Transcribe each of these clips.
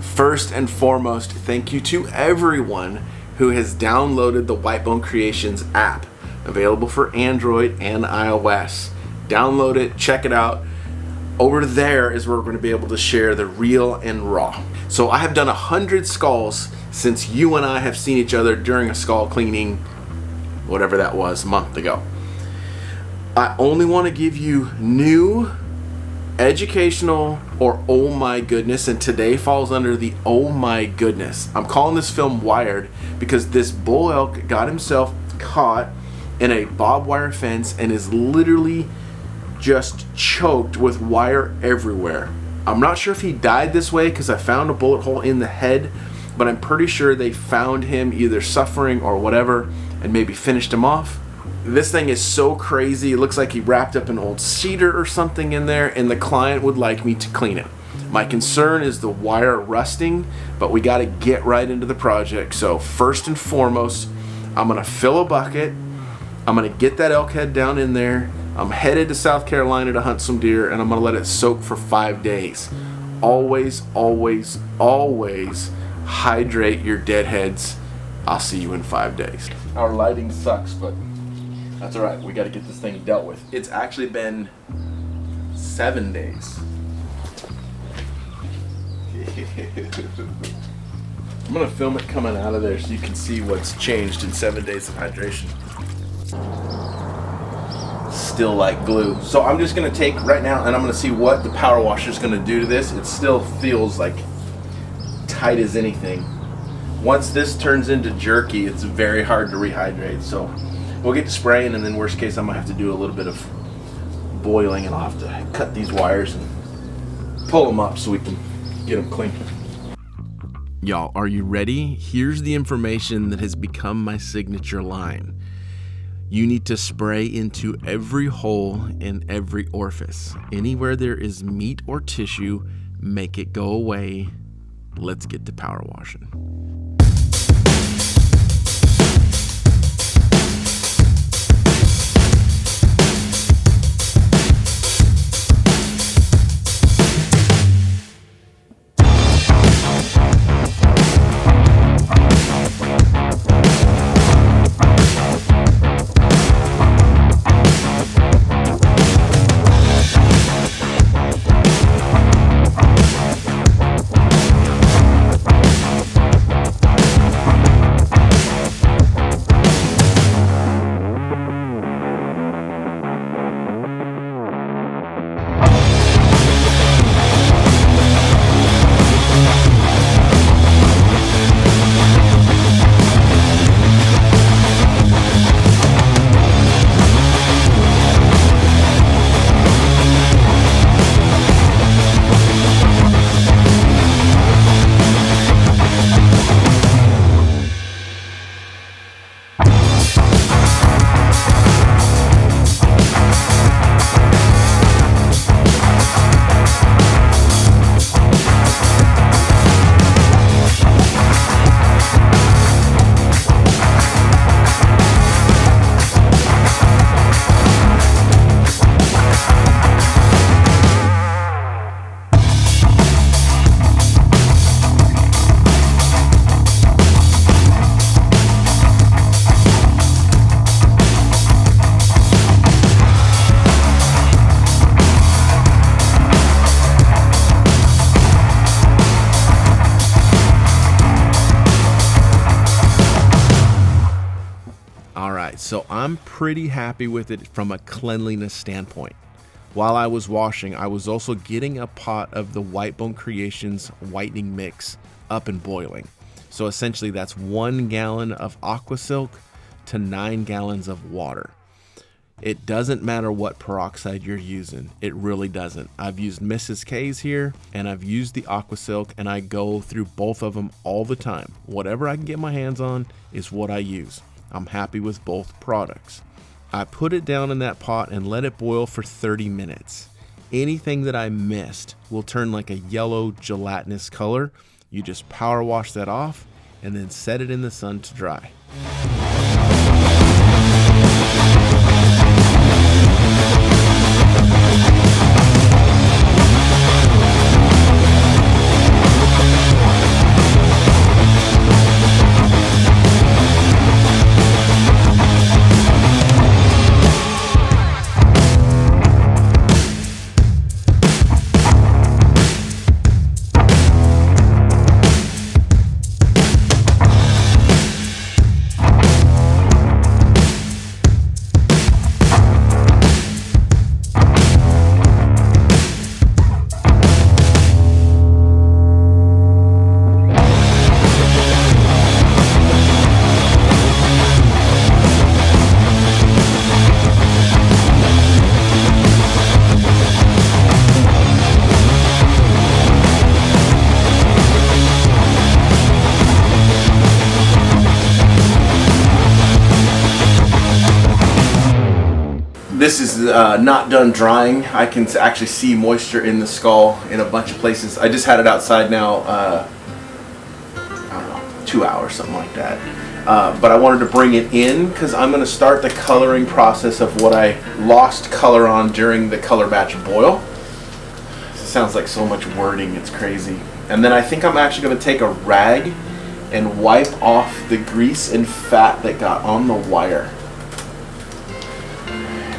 First and foremost, thank you to everyone who has downloaded the Whitebone Creations app, available for Android and iOS. Download it, check it out. Over there is where we're going to be able to share the real and raw. So I have done 100 skulls since you and I have seen each other during a skull cleaning, whatever that was, a month ago. I only want to give you new, educational, or oh my goodness, and today falls under the oh my goodness. I'm calling this film Wired because this bull elk got himself caught in a barbed wire fence and is literally just choked with wire everywhere. I'm not sure if he died this way because I found a bullet hole in the head, but I'm pretty sure they found him either suffering or whatever and maybe finished him off. This thing is so crazy. It looks like he wrapped up an old cedar or something in there, and the client would like me to clean it. My concern is the wire rusting, but we got to get right into the project. So first and foremost, I'm going to fill a bucket. I'm going to get that elk head down in there. I'm headed to South Carolina to hunt some deer, and I'm going to let it soak for 5 days. Always, always, always hydrate your dead heads. I'll see you in 5 days. Our lighting sucks, but that's all right. We got to get this thing dealt with. It's actually been 7 days. I'm going to film it coming out of there so you can see what's changed in 7 days of hydration. Still like glue. So I'm just going to take right now and I'm going to see what the power washer is going to do to this. It still feels like tight as anything. Once this turns into jerky, it's very hard to rehydrate. So we'll get to spraying, and then worst case I'm going to have to do a little bit of boiling, and I'll have to cut these wires and pull them up so we can get them clean. Y'all, are you ready? Here's the information that has become my signature line. You need to spray into every hole in every orifice. Anywhere there is meat or tissue, make it go away. Let's get to power washing. So I'm pretty happy with it from a cleanliness standpoint. While I was washing, I was also getting a pot of the Whitebone Creations whitening mix up and boiling. So essentially that's 1 gallon of aqua silk to 9 gallons of water. It doesn't matter what peroxide you're using. It really doesn't. I've used Mrs. K's here, and I've used the aqua silk, and I go through both of them all the time. Whatever I can get my hands on is what I use. I'm happy with both products. I put it down in that pot and let it boil for 30 minutes. Anything that I missed will turn like a yellow gelatinous color. You just power wash that off and then set it in the sun to dry. This is not done drying. I can actually see moisture in the skull in a bunch of places. I just had it outside now, I don't know, 2 hours, something like that. But I wanted to bring it in because I'm going to start the coloring process of what I lost color on during the color batch boil. This sounds like so much wording, it's crazy. And then I think I'm actually going to take a rag and wipe off the grease and fat that got on the wire.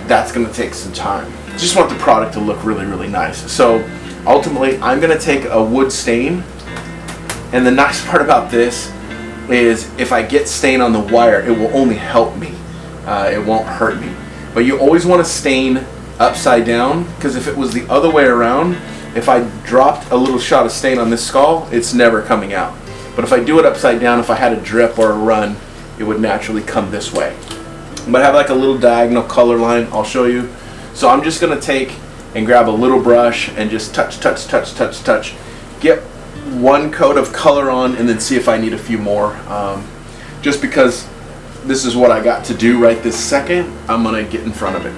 That's going to take some time. Just want the product to look really, really nice. So ultimately, I'm going to take a wood stain. And the nice part about this is if I get stain on the wire, it will only help me. It won't hurt me. But you always want to stain upside down, because if it was the other way around, if I dropped a little shot of stain on this skull, it's never coming out. But if I do it upside down, if I had a drip or a run, it would naturally come this way. But I have like a little diagonal color line, I'll show you. So I'm just going to take and grab a little brush and just touch, get one coat of color on, and then see if I need a few more. Just because this is what I got to do right this second, I'm going to get in front of it.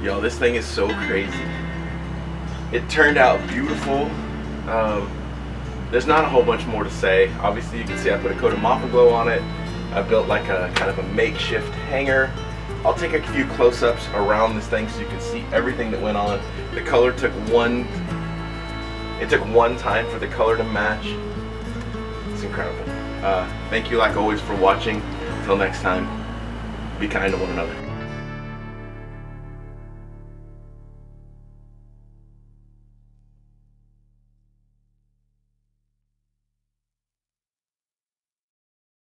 Yo, this thing is so crazy. It turned out beautiful. There's not a whole bunch more to say. Obviously you can see I put a coat of Moppa Glow on it. I built like a kind of a makeshift hanger. I'll take a few close-ups around this thing so you can see everything that went on. The color took one time for the color to match. It's incredible. Thank you like always for watching. Until next time, be kind to one another.